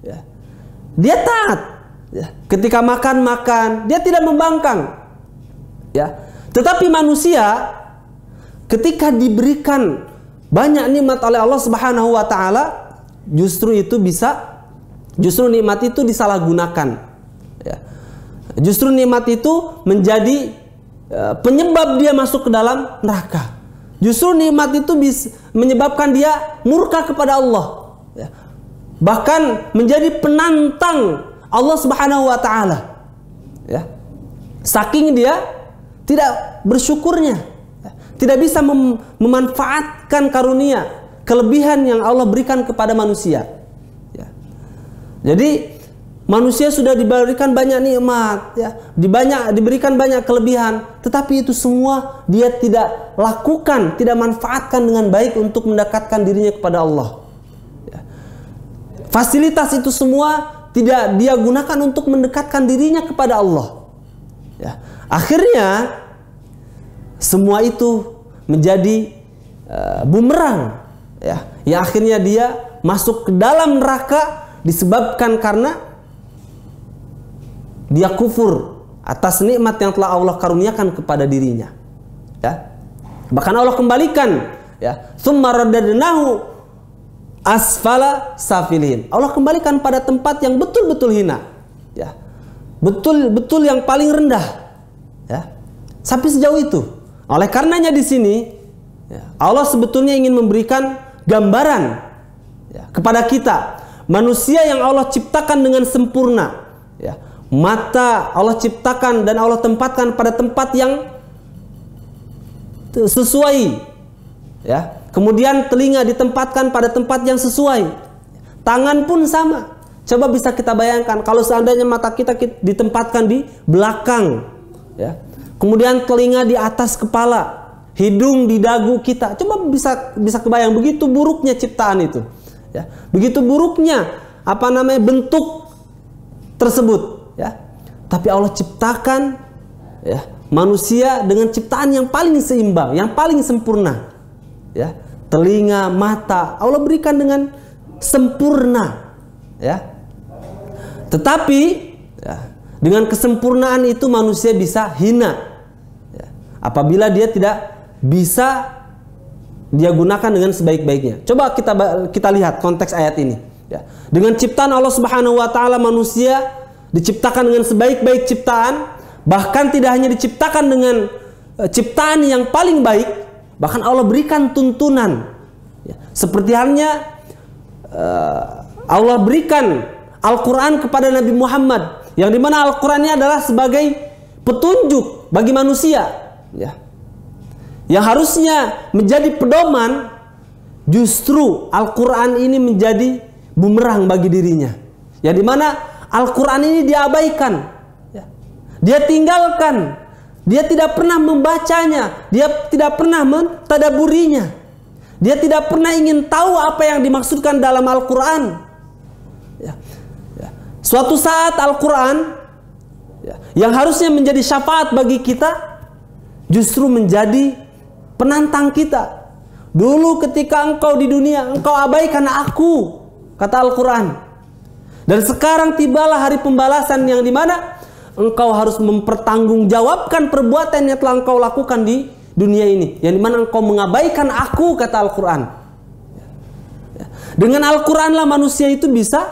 [SPEAKER 1] ya. Dia taat, ya. Ketika makan, dia tidak membangkang, ya. Tetapi manusia ketika diberikan banyak nikmat oleh Allah Subhanahu wa taala, justru nikmat itu disalahgunakan, ya. Justru nikmat itu menjadi penyebab dia masuk ke dalam neraka. Justru nikmat itu menyebabkan dia murka kepada Allah, ya. Bahkan menjadi penantang Allah Subhanahu wa taala, ya. Saking dia tidak bersyukurnya, ya. Tidak bisa memanfaatkan karunia, kelebihan yang Allah berikan kepada manusia, ya. Jadi manusia sudah diberikan banyak nikmat, ya, diberikan banyak kelebihan, tetapi itu semua dia tidak lakukan, tidak manfaatkan dengan baik untuk mendekatkan dirinya kepada Allah. Ya. Fasilitas itu semua tidak dia gunakan untuk mendekatkan dirinya kepada Allah. Ya. Akhirnya semua itu menjadi bumerang, ya. Yang akhirnya dia masuk ke dalam neraka disebabkan karena dia kufur atas nikmat yang telah Allah karuniakan kepada dirinya, ya. Bahkan Allah kembalikan, ya, tsumma radadnahu asfala safilin. Allah kembalikan pada tempat yang betul-betul hina, ya. Betul-betul yang paling rendah, ya. Sampai sejauh itu. Oleh karenanya di sini, ya, Allah sebetulnya ingin memberikan gambaran, ya, kepada kita, manusia yang Allah ciptakan dengan sempurna, ya. Mata Allah ciptakan dan Allah tempatkan pada tempat yang sesuai, ya. Kemudian telinga ditempatkan pada tempat yang sesuai. Tangan pun sama. Coba bisa kita bayangkan kalau seandainya mata kita ditempatkan di belakang, ya. Kemudian telinga di atas kepala, hidung di dagu kita. Coba bisa kebayang begitu buruknya ciptaan itu, ya. Begitu buruknya bentuk tersebut. Ya, tapi Allah ciptakan, ya, manusia dengan ciptaan yang paling seimbang, yang paling sempurna, ya. Telinga, mata Allah berikan dengan sempurna, ya. Tetapi, ya, dengan kesempurnaan itu manusia bisa hina, ya, apabila dia tidak bisa dia gunakan dengan sebaik-baiknya. Coba kita lihat konteks ayat ini, ya. Dengan ciptaan Allah Subhanahu wa taala, manusia diciptakan dengan sebaik-baik ciptaan, bahkan tidak hanya diciptakan dengan ciptaan yang paling baik, bahkan Allah berikan tuntunan, ya. Seperti halnya Allah berikan Al-Quran kepada Nabi Muhammad, yang dimana Al-Quran ini adalah sebagai petunjuk bagi manusia, ya. Yang harusnya menjadi pedoman, justru Al-Quran ini menjadi bumerang bagi dirinya, yang dimana Al-Quran ini diabaikan, ya. Dia tinggalkan, dia tidak pernah membacanya, dia tidak pernah mentadaburinya, dia tidak pernah ingin tahu apa yang dimaksudkan dalam Al-Quran, ya. Ya. Suatu saat Al-Quran yang harusnya menjadi syafaat bagi kita, justru menjadi penantang kita. Dulu ketika engkau di dunia, engkau abaikan aku, kata Al-Quran. Dan sekarang tibalah hari pembalasan yang dimana engkau harus mempertanggungjawabkan perbuatan yang telah engkau lakukan di dunia ini, yang dimana engkau mengabaikan aku, kata Al-Quran. Dengan Al-Quran lah manusia itu bisa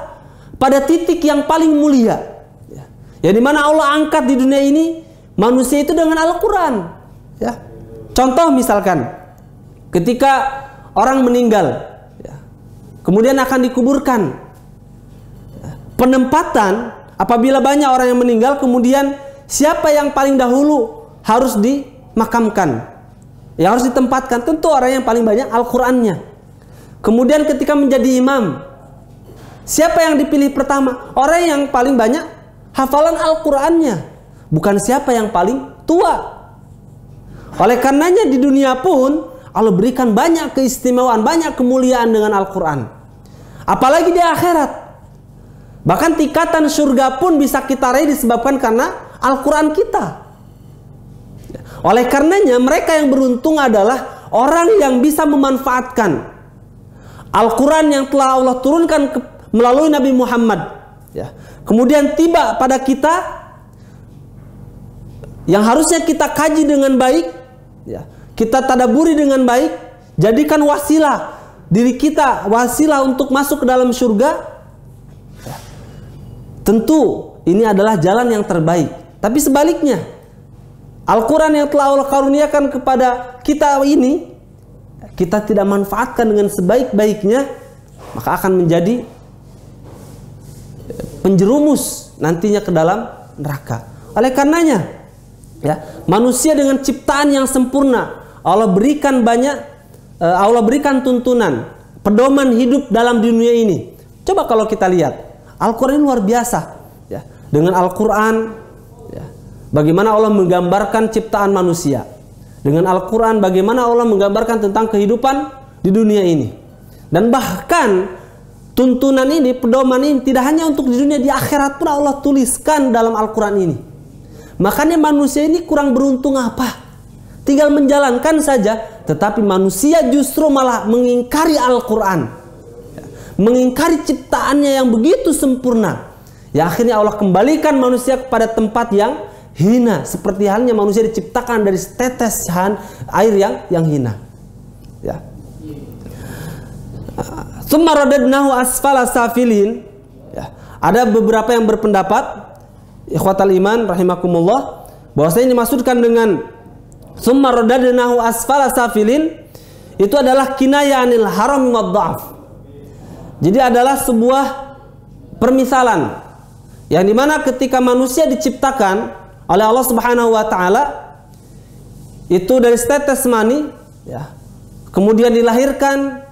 [SPEAKER 1] pada titik yang paling mulia, yang dimana Allah angkat di dunia ini manusia itu dengan Al-Quran. Contoh misalkan, ketika orang meninggal, kemudian akan dikuburkan, penempatan apabila banyak orang yang meninggal, kemudian siapa yang paling dahulu harus dimakamkan, yang harus ditempatkan? Tentu orang yang paling banyak Al-Qurannya. Kemudian ketika menjadi imam, siapa yang dipilih pertama? Orang yang paling banyak hafalan Al-Qurannya, bukan siapa yang paling tua. Oleh karenanya di dunia pun Allah berikan banyak keistimewaan, banyak kemuliaan dengan Al-Quran. Apalagi di akhirat. Bahkan tingkatan surga pun bisa kita raih disebabkan karena Al-Quran kita. Oleh karenanya mereka yang beruntung adalah orang yang bisa memanfaatkan Al-Quran yang telah Allah turunkan melalui Nabi Muhammad. Kemudian tiba pada kita, yang harusnya kita kaji dengan baik, kita tadaburi dengan baik, jadikan wasilah diri kita, wasilah untuk masuk ke dalam surga. Tentu ini adalah jalan yang terbaik. Tapi sebaliknya, Al-Quran yang telah Allah karuniakan kepada kita ini, kita tidak manfaatkan dengan sebaik-baiknya, maka akan menjadi penjerumus nantinya ke dalam neraka. Oleh karenanya, manusia dengan ciptaan yang sempurna, Allah berikan banyak, Allah berikan tuntunan, pedoman hidup dalam dunia ini. Coba kalau kita lihat, Al-Quran luar biasa. Dengan Al-Quran, bagaimana Allah menggambarkan ciptaan manusia. Dengan Al-Quran, bagaimana Allah menggambarkan tentang kehidupan di dunia ini. Dan bahkan tuntunan ini, pedoman ini tidak hanya untuk di dunia, di akhirat pun Allah tuliskan dalam Al-Quran ini. Makanya manusia ini kurang beruntung apa? Tinggal menjalankan saja, tetapi manusia justru malah mengingkari Al-Quran, mengingkari ciptaannya yang begitu sempurna. Ya akhirnya Allah kembalikan manusia kepada tempat yang hina, seperti halnya manusia diciptakan dari setetes air yang hina. Tsumma radadnahu asfala safilin. Ada beberapa yang berpendapat, ikhwatal iman rahimakumullah, bahwasanya dimaksudkan dengan tsumma radadnahu asfala safilin itu adalah kinayah anil haram wad dha'f. Jadi adalah sebuah permisalan yang dimana ketika manusia diciptakan oleh Allah Subhanahu wa taala itu dari setetes mani, kemudian dilahirkan,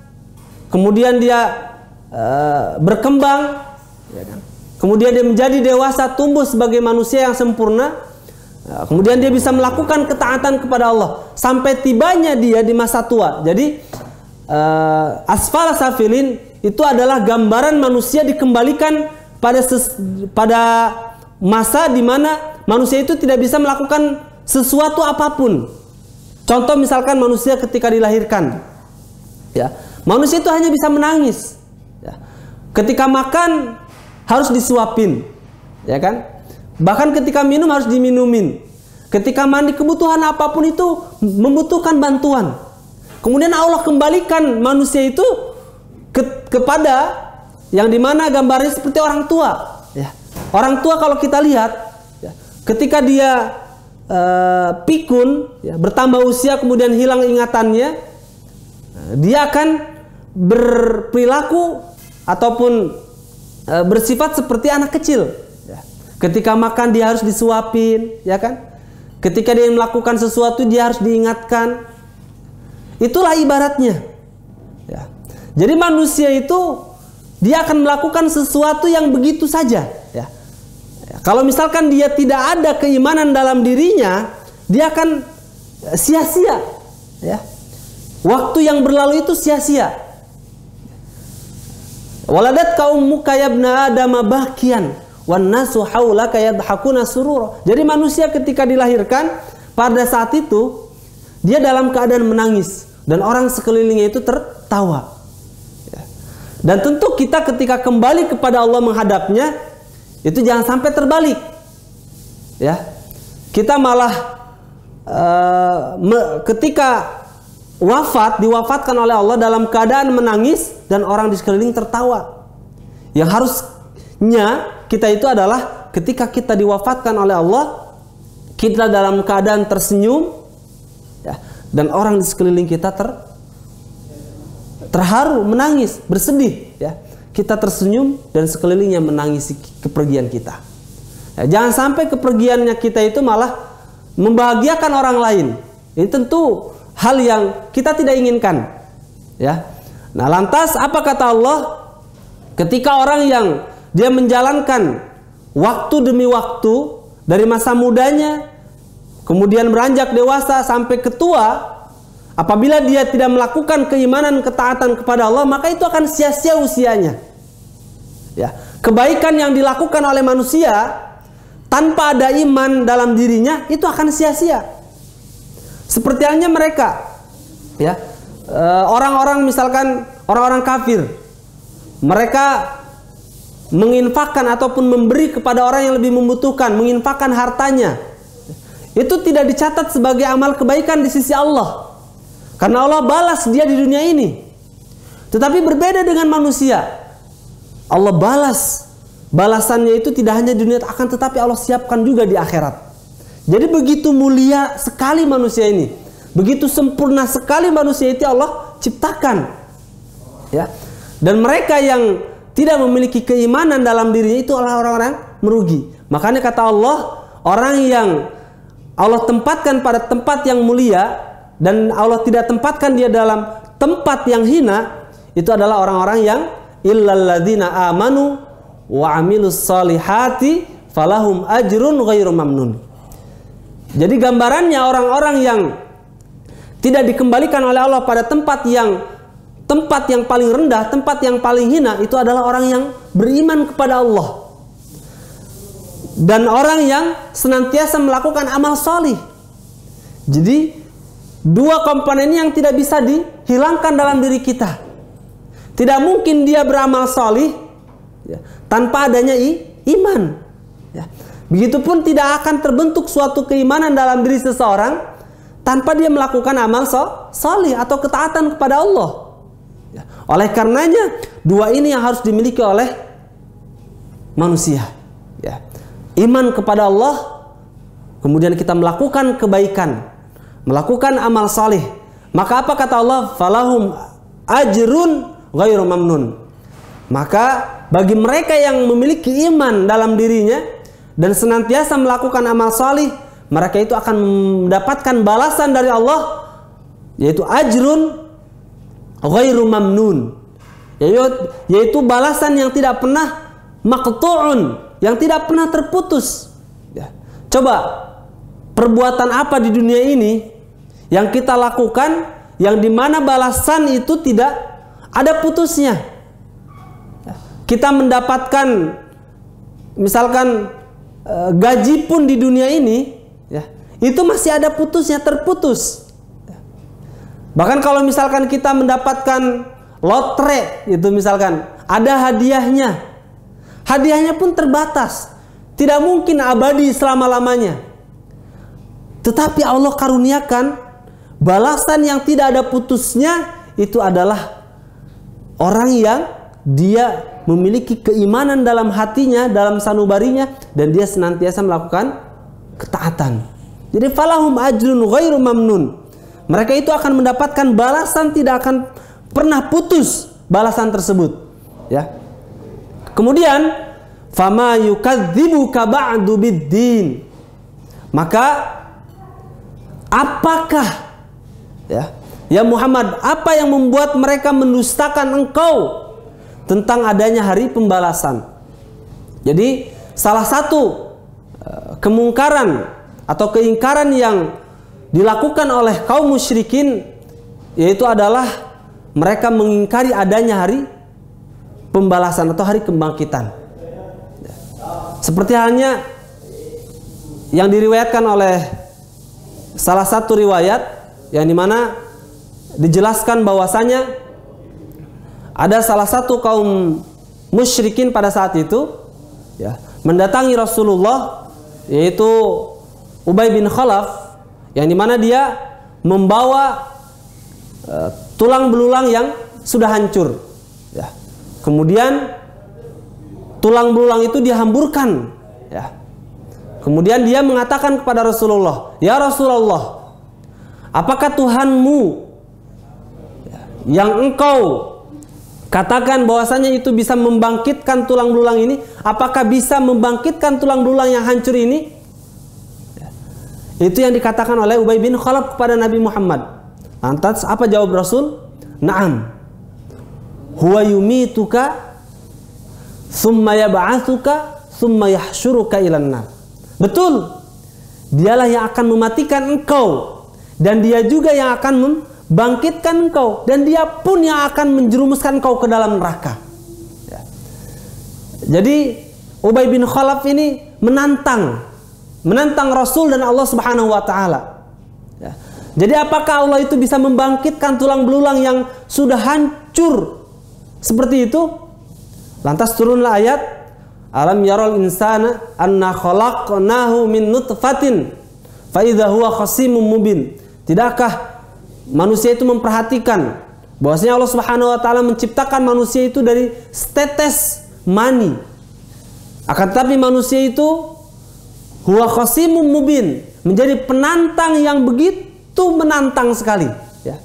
[SPEAKER 1] kemudian dia berkembang, kemudian dia menjadi dewasa, tumbuh sebagai manusia yang sempurna, kemudian dia bisa melakukan ketaatan kepada Allah sampai tibanya dia di masa tua. Jadi asfala safilin itu adalah gambaran manusia dikembalikan pada masa di mana manusia itu tidak bisa melakukan sesuatu apapun. Contoh misalkan manusia ketika dilahirkan, manusia itu hanya bisa menangis. Ketika makan harus disuapin, Bahkan ketika minum harus diminumin. Ketika mandi, kebutuhan apapun itu membutuhkan bantuan. Kemudian Allah kembalikan manusia itu kepada yang dimana gambarnya seperti orang tua. Orang tua kalau kita lihat, ketika dia pikun, bertambah usia, kemudian hilang ingatannya, dia akan berperilaku ataupun bersifat seperti anak kecil. Ketika makan dia harus disuapin, Ketika dia melakukan sesuatu dia harus diingatkan. Itulah ibaratnya. Jadi manusia itu dia akan melakukan sesuatu yang begitu saja. Kalau misalkan dia tidak ada keimanan dalam dirinya, dia akan sia-sia. Waktu yang berlalu itu sia-sia. Waladat kaummuka ya ibna Adam bakian wan nasu haulaka yadhakuna surura. Jadi manusia ketika dilahirkan pada saat itu dia dalam keadaan menangis dan orang sekelilingnya itu tertawa. Dan tentu kita ketika kembali kepada Allah menghadapnya itu jangan sampai terbalik. Ya. Kita malah ketika diwafatkan oleh Allah dalam keadaan menangis dan orang di sekeliling tertawa. Yang harusnya kita itu adalah ketika kita diwafatkan oleh Allah, kita dalam keadaan tersenyum, ya, dan orang di sekeliling kita terharu, menangis, bersedih, ya. Kita tersenyum dan sekelilingnya menangisi kepergian kita. Ya, jangan sampai kepergiannya kita itu malah membahagiakan orang lain. Ini tentu hal yang kita tidak inginkan, ya. Nah, lantas apa kata Allah ketika orang yang dia menjalankan waktu demi waktu dari masa mudanya kemudian beranjak dewasa sampai ketua, apabila dia tidak melakukan keimanan ketaatan kepada Allah, maka itu akan sia-sia usianya. Ya, kebaikan yang dilakukan oleh manusia tanpa ada iman dalam dirinya itu akan sia-sia. Seperti halnya mereka, ya, orang-orang misalkan orang-orang kafir, mereka menginfakkan ataupun memberi kepada orang yang lebih membutuhkan, menginfakkan hartanya, itu tidak dicatat sebagai amal kebaikan di sisi Allah, karena Allah balas dia di dunia ini. Tetapi berbeda dengan manusia, Allah balasannya itu tidak hanya di dunia, akan tetapi Allah siapkan juga di akhirat. Jadi begitu mulia sekali manusia ini, begitu sempurna sekali manusia itu Allah ciptakan, ya. Dan mereka yang tidak memiliki keimanan dalam dirinya itu adalah orang-orang merugi. Makanya kata Allah, orang yang Allah tempatkan pada tempat yang mulia dan Allah tidak tempatkan dia dalam tempat yang hina, itu adalah orang-orang yang illalladzina amanu wa amilus solihati falahum ajrun ghairu mamnun. Jadi gambarannya orang-orang yang tidak dikembalikan oleh Allah pada tempat yang paling rendah, tempat yang paling hina, itu adalah orang yang beriman kepada Allah dan orang yang senantiasa melakukan amal solih. Jadi dua komponen ini yang tidak bisa dihilangkan dalam diri kita. Tidak mungkin dia beramal solih, ya, tanpa adanya iman, ya. Begitupun tidak akan terbentuk suatu keimanan dalam diri seseorang tanpa dia melakukan amal solih atau ketaatan kepada Allah. Ya. Oleh karenanya dua ini yang harus dimiliki oleh manusia, ya. Iman kepada Allah, kemudian kita melakukan kebaikan, melakukan amal solih. Maka apa kata Allah? Falahum ajrun ghairu mamnun. Maka bagi mereka yang memiliki iman dalam dirinya dan senantiasa melakukan amal salih, mereka itu akan mendapatkan balasan dari Allah, yaitu ajrun ghairu mamnun, yaitu balasan yang tidak pernah maqtu'un, yang tidak pernah terputus. Ya. Coba perbuatan apa di dunia ini yang kita lakukan yang dimana balasan itu tidak ada putusnya? Ya. Kita mendapatkan misalkan gaji pun di dunia ini, ya, itu masih ada putusnya, terputus. Bahkan kalau misalkan kita mendapatkan lotre, itu misalkan ada hadiahnya, hadiahnya pun terbatas, tidak mungkin abadi selama-lamanya. Tetapi Allah karuniakan balasan yang tidak ada putusnya, itu adalah orang yang dia memiliki keimanan dalam hatinya, dalam sanubarinya, dan dia senantiasa melakukan ketaatan. Jadi falahum ajrun ghairu mamnun. Mereka itu akan mendapatkan balasan, tidak akan pernah putus balasan tersebut, ya. Kemudian fama yukadzibuka ba'du biddin. Maka apakah, ya Muhammad, apa yang membuat mereka mendustakan engkau tentang adanya hari pembalasan? Jadi salah satu kemungkaran atau keingkaran yang dilakukan oleh kaum musyrikin yaitu adalah mereka mengingkari adanya hari pembalasan atau hari kebangkitan. Seperti halnya yang diriwayatkan oleh salah satu riwayat yang dimana dijelaskan bahwasanya ada salah satu kaum musyrikin pada saat itu ya, mendatangi Rasulullah, yaitu Ubay bin Khalaf, yang dimana dia membawa tulang belulang yang sudah hancur ya. Kemudian tulang belulang itu dihamburkan ya. Kemudian dia mengatakan kepada Rasulullah, "Ya Rasulullah, apakah Tuhanmu yang engkau katakan bahwasanya itu bisa membangkitkan tulang belulang ini, apakah bisa membangkitkan tulang belulang yang hancur ini?" Itu yang dikatakan oleh Ubay bin Khalaf kepada Nabi Muhammad. Lantas apa jawab Rasul? "Na'am. Huwa yumituka thumma yab'atsuka thumma yahsyuruka ilan nar." Betul. Dialah yang akan mematikan engkau dan dia juga yang akan membangkitkan engkau dan dia pun yang akan menjerumuskan engkau ke dalam neraka. Ya. Jadi Ubay bin Khalaf ini menantang Rasul dan Allah Subhanahu wa taala. Ya. Jadi apakah Allah itu bisa membangkitkan tulang belulang yang sudah hancur seperti itu? Lantas turunlah ayat, "Alam yaral insana anna khalaqnahu min nutfatin fa idza huwa khasimun mubin." Tidakkah manusia itu memperhatikan bahwasanya Allah Subhanahu wa taala menciptakan manusia itu dari setetes mani. Akan tetapi manusia itu huwa khasimun mubin, menjadi penantang yang begitu menantang sekali ya.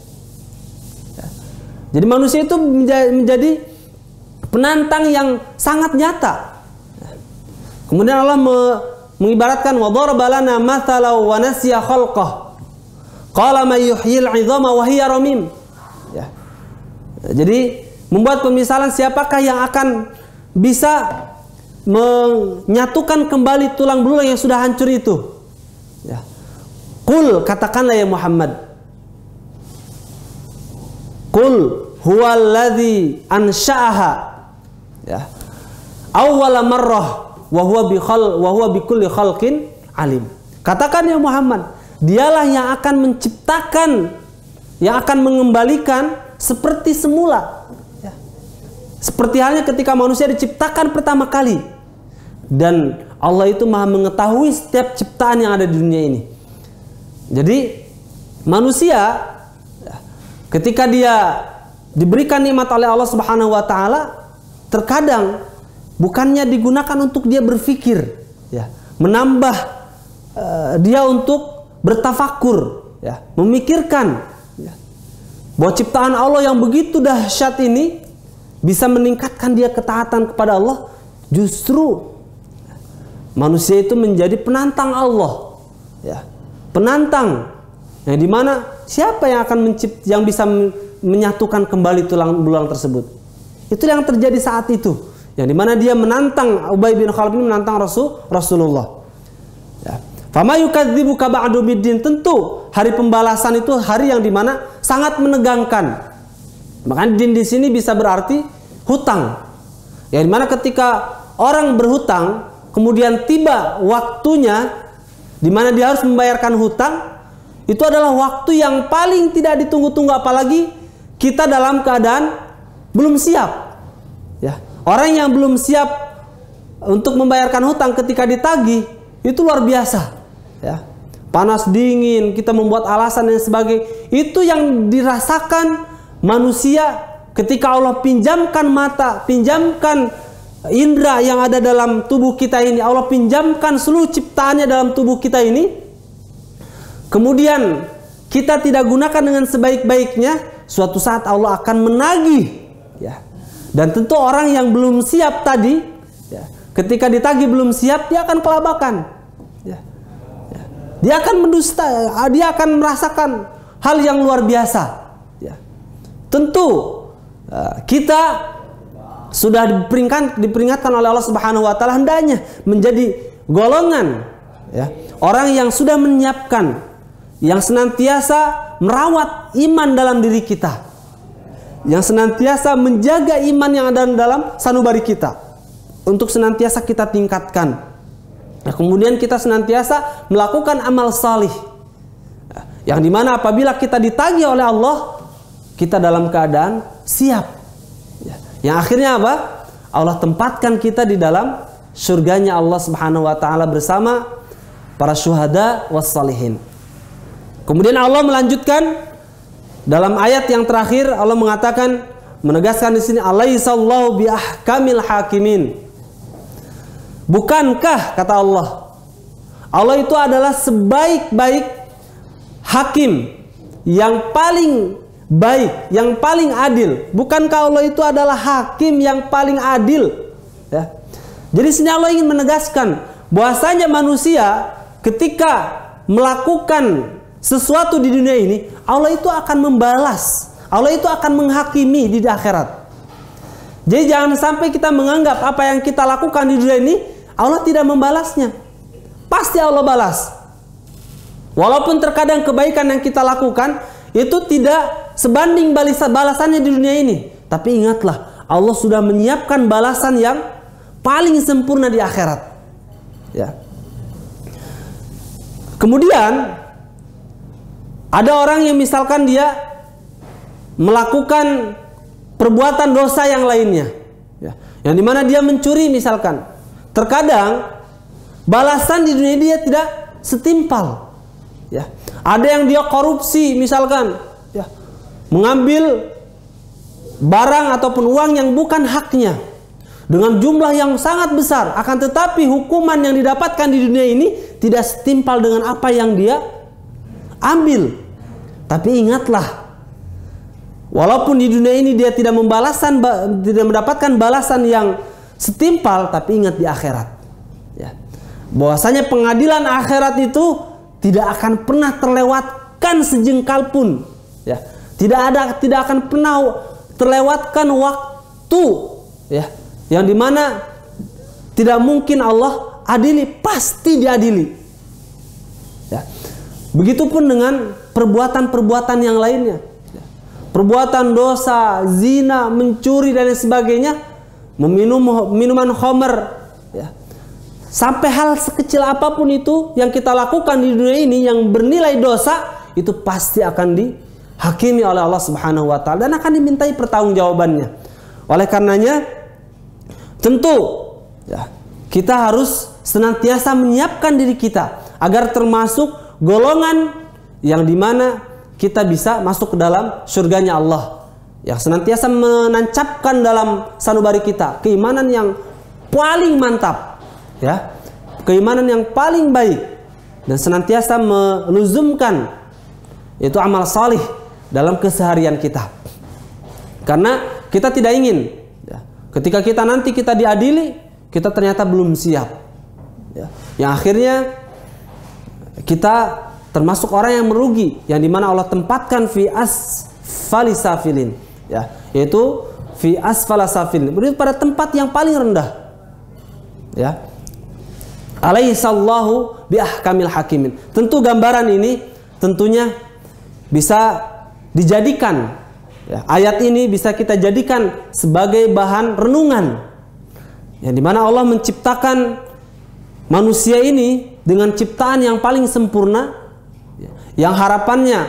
[SPEAKER 1] Ya. Jadi manusia itu menjadi penantang yang sangat nyata. Ya. Kemudian Allah mengibaratkan wa daraba lana mathalan wa nasiya khalqah qala may yuhyil 'idhama wa hiya ramim. Ya. Jadi membuat pemisalan siapakah yang akan bisa menyatukan kembali tulang belulang yang sudah hancur itu. Ya. Qul, katakanlah ya Muhammad. Qul huwallazi ansha'aha ya awwala marrah wa huwa bikulli khalqin alim. Katakan ya Muhammad, dialah yang akan menciptakan, yang akan mengembalikan seperti semula ya. Seperti halnya ketika manusia diciptakan pertama kali. Dan Allah itu Maha mengetahui setiap ciptaan yang ada di dunia ini. Jadi manusia ketika dia diberikan nikmat oleh Allah Subhanahu wa taala, terkadang bukannya digunakan untuk dia berpikir ya, menambah dia untuk bertafakur ya, memikirkan ya, bahwa ciptaan Allah yang begitu dahsyat ini bisa meningkatkan dia ketaatan kepada Allah. Justru manusia itu menjadi penantang Allah ya. Penantang yang dimana siapa yang akan yang bisa menyatukan kembali tulang belulang tersebut. Itu yang terjadi saat itu, yang dimana dia menantang, Ubay bin Khalaf ini menantang Rasulullah ya. Fama yukadzibuka ba'du biddin, tentu hari pembalasan itu hari yang dimana sangat menegangkan. Makanya din di sini bisa berarti hutang, yang dimana ketika orang berhutang kemudian tiba waktunya di mana dia harus membayarkan hutang, itu adalah waktu yang paling tidak ditunggu-tunggu, apalagi kita dalam keadaan belum siap. Ya, orang yang belum siap untuk membayarkan hutang ketika ditagih itu luar biasa. Ya, panas dingin, kita membuat alasan dan sebagainya. Itu yang dirasakan manusia ketika Allah pinjamkan mata, pinjamkan indera yang ada dalam tubuh kita ini, Allah pinjamkan seluruh ciptaannya dalam tubuh kita ini, kemudian kita tidak gunakan dengan sebaik-baiknya, suatu saat Allah akan menagih ya. Dan tentu orang yang belum siap tadi ya, ketika ditagih belum siap, dia akan kelabakan ya. Ya. Dia akan mendusta, dia akan merasakan hal yang luar biasa ya. Tentu kita sudah diperingatkan oleh Allah Subhanahu wa taala, hendaknya menjadi golongan ya, orang yang sudah menyiapkan, yang senantiasa merawat iman dalam diri kita, yang senantiasa menjaga iman yang ada dalam sanubari kita. untuk senantiasa kita tingkatkan. Nah, kemudian kita senantiasa melakukan amal salih, yang dimana apabila kita ditagih oleh Allah, kita dalam keadaan siap. Yang akhirnya apa? Allah tempatkan kita di dalam surganya Allah Subhanahu wa taala bersama para syuhada was salihin. Kemudian Allah melanjutkan dalam ayat yang terakhir, Allah mengatakan, menegaskan di sini, alaihissallahu bi ahkamil hakimin. Bukankah, kata Allah, Allah itu adalah sebaik-baik hakim, yang paling baik, yang paling adil. Bukankah Allah itu adalah hakim yang paling adil? Ya. Jadi sini Allah ingin menegaskan bahwasanya manusia ketika melakukan sesuatu di dunia ini, Allah itu akan membalas, Allah itu akan menghakimi di akhirat. Jadi jangan sampai kita menganggap apa yang kita lakukan di dunia ini Allah tidak membalasnya. Pasti Allah balas. Walaupun terkadang kebaikan yang kita lakukan itu tidak sebanding balasannya di dunia ini, tapi ingatlah, Allah sudah menyiapkan balasan yang paling sempurna di akhirat. Ya. Kemudian ada orang yang misalkan dia melakukan perbuatan dosa yang lainnya, ya, yang dimana dia mencuri misalkan. Terkadang balasan di dunia dia tidak setimpal. Ya. Ada yang dia korupsi misalkan, ya, mengambil barang ataupun uang yang bukan haknya dengan jumlah yang sangat besar. Akan tetapi hukuman yang didapatkan di dunia ini tidak setimpal dengan apa yang dia ambil. Tapi ingatlah, walaupun di dunia ini dia tidak mendapatkan balasan yang setimpal, tapi ingat di akhirat, ya, bahwasanya pengadilan akhirat itu tidak akan pernah terlewatkan sejengkal pun, ya. Tidak akan pernah terlewatkan waktu, ya, yang dimana tidak mungkin Allah adili, pasti diadili. Ya. Begitupun dengan perbuatan-perbuatan yang lainnya, ya. Perbuatan dosa, zina, mencuri dan lain sebagainya, meminum minuman khamr, ya. Sampai hal sekecil apapun itu yang kita lakukan di dunia ini yang bernilai dosa, itu pasti akan dihakimi oleh Allah Subhanahu wa taala dan akan dimintai pertanggungjawabannya. Oleh karenanya tentu, ya, kita harus senantiasa menyiapkan diri kita agar termasuk golongan yang dimana kita bisa masuk ke dalam surganya Allah, yang senantiasa menancapkan dalam sanubari kita keimanan yang paling mantap, ya, keimanan yang paling baik, dan senantiasa meluzumkan itu amal salih dalam keseharian kita. Karena kita tidak ingin, ya, ketika kita nanti kita diadili, kita ternyata belum siap, ya, yang akhirnya kita termasuk orang yang merugi, yang dimana Allah tempatkan fi asfali safilin, ya, yaitu fi asfala safilin, berarti pada tempat yang paling rendah, ya. Alaihissallahu bi ahkamil hakimin. Tentu gambaran ini tentunya bisa dijadikan, ya, ayat ini bisa kita jadikan sebagai bahan renungan, yang dimana Allah menciptakan manusia ini dengan ciptaan yang paling sempurna, yang harapannya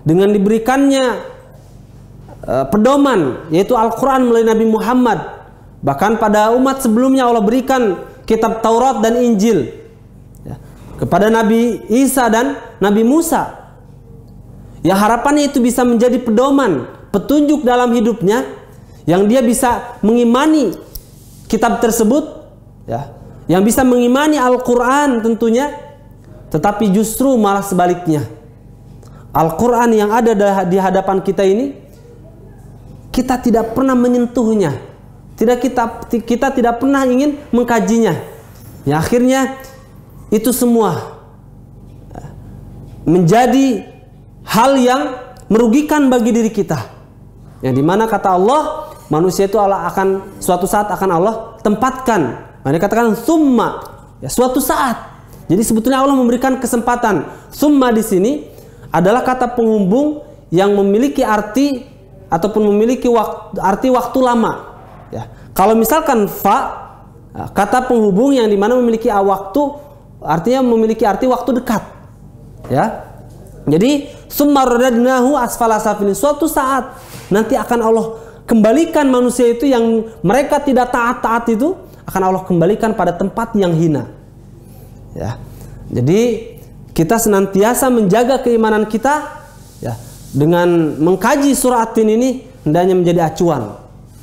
[SPEAKER 1] dengan diberikannya pedoman, yaitu Al-Quran melalui Nabi Muhammad. Bahkan pada umat sebelumnya Allah berikan kitab Taurat dan Injil, ya, kepada Nabi Isa dan Nabi Musa, yang harapannya itu bisa menjadi pedoman, petunjuk dalam hidupnya, yang dia bisa mengimani kitab tersebut, ya, yang bisa mengimani Al-Quran tentunya. Tetapi justru malah sebaliknya, Al-Quran yang ada di hadapan kita ini, kita tidak pernah menyentuhnya, kita tidak pernah ingin mengkajinya. Ya, akhirnya itu semua menjadi hal yang merugikan bagi diri kita, yang dimana kata Allah, manusia itu Allah akan suatu saat akan Allah tempatkan. Nah, katakan summa, ya, suatu saat. Jadi sebetulnya Allah memberikan kesempatan. Summa di sini adalah kata penghubung yang memiliki arti ataupun memiliki arti waktu lama. Ya. Kalau misalkan fa, kata penghubung yang dimana memiliki waktu, artinya memiliki arti waktu dekat. Ya. Jadi summa radadnahu asfala safilin, suatu saat nanti akan Allah kembalikan manusia itu yang mereka tidak taat itu, akan Allah kembalikan pada tempat yang hina. Ya. Jadi kita senantiasa menjaga keimanan kita, ya, dengan mengkaji surah At-Tin ini hendaknya menjadi acuan.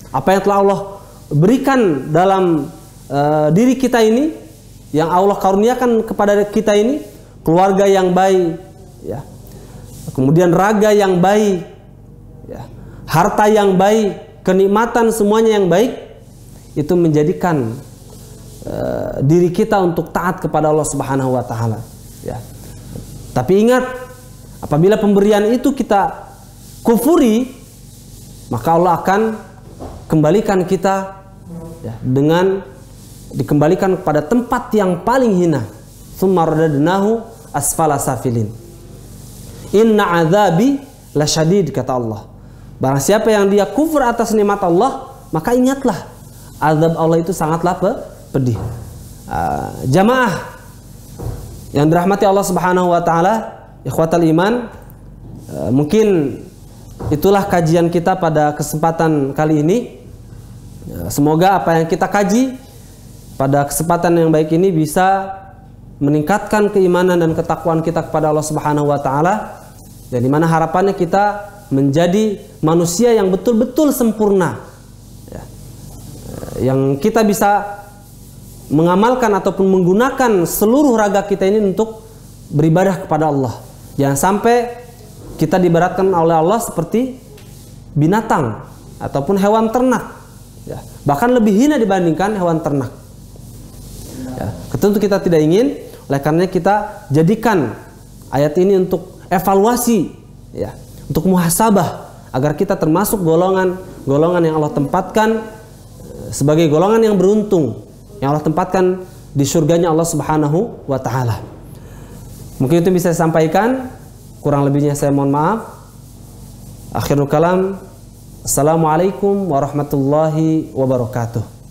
[SPEAKER 1] Apa yang telah Allah berikan dalam diri kita ini, yang Allah karuniakan kepada kita ini, keluarga yang baik, ya, kemudian raga yang baik, ya, harta yang baik, kenikmatan semuanya yang baik, itu menjadikan diri kita untuk taat kepada Allah Subhanahu wa taala, ya. Tapi ingat, apabila pemberian itu kita kufuri, maka Allah akan kembalikan kita, ya, dengan dikembalikan kepada tempat yang paling hina. Tsumma radadnahu asfala safilin. Inna azabi lasyadid, kata Allah. Barang siapa yang dia kufur atas nikmat Allah, maka ingatlah, azab Allah itu sangatlah pedih. Jamaah yang dirahmati Allah Subhanahu wa taala, ikhwatal iman, mungkin itulah kajian kita pada kesempatan kali ini. Semoga apa yang kita kaji pada kesempatan yang baik ini bisa meningkatkan keimanan dan ketakwaan kita kepada Allah Subhanahu wa taala, dan di mana harapannya kita menjadi manusia yang betul-betul sempurna, ya, yang kita bisa mengamalkan ataupun menggunakan seluruh raga kita ini untuk beribadah kepada Allah. Jangan sampai kita diibaratkan oleh Allah seperti binatang ataupun hewan ternak, ya, bahkan lebih hina dibandingkan hewan ternak. Ya, tentu kita tidak ingin, oleh karena kita jadikan ayat ini untuk evaluasi, ya, untuk muhasabah, agar kita termasuk golongan yang Allah tempatkan sebagai golongan yang beruntung, yang Allah tempatkan di surganya Allah Subhanahu wa taala. Mungkin itu bisa saya sampaikan, kurang lebihnya saya mohon maaf. Akhirul kalam, assalamualaikum warahmatullahi wabarakatuh.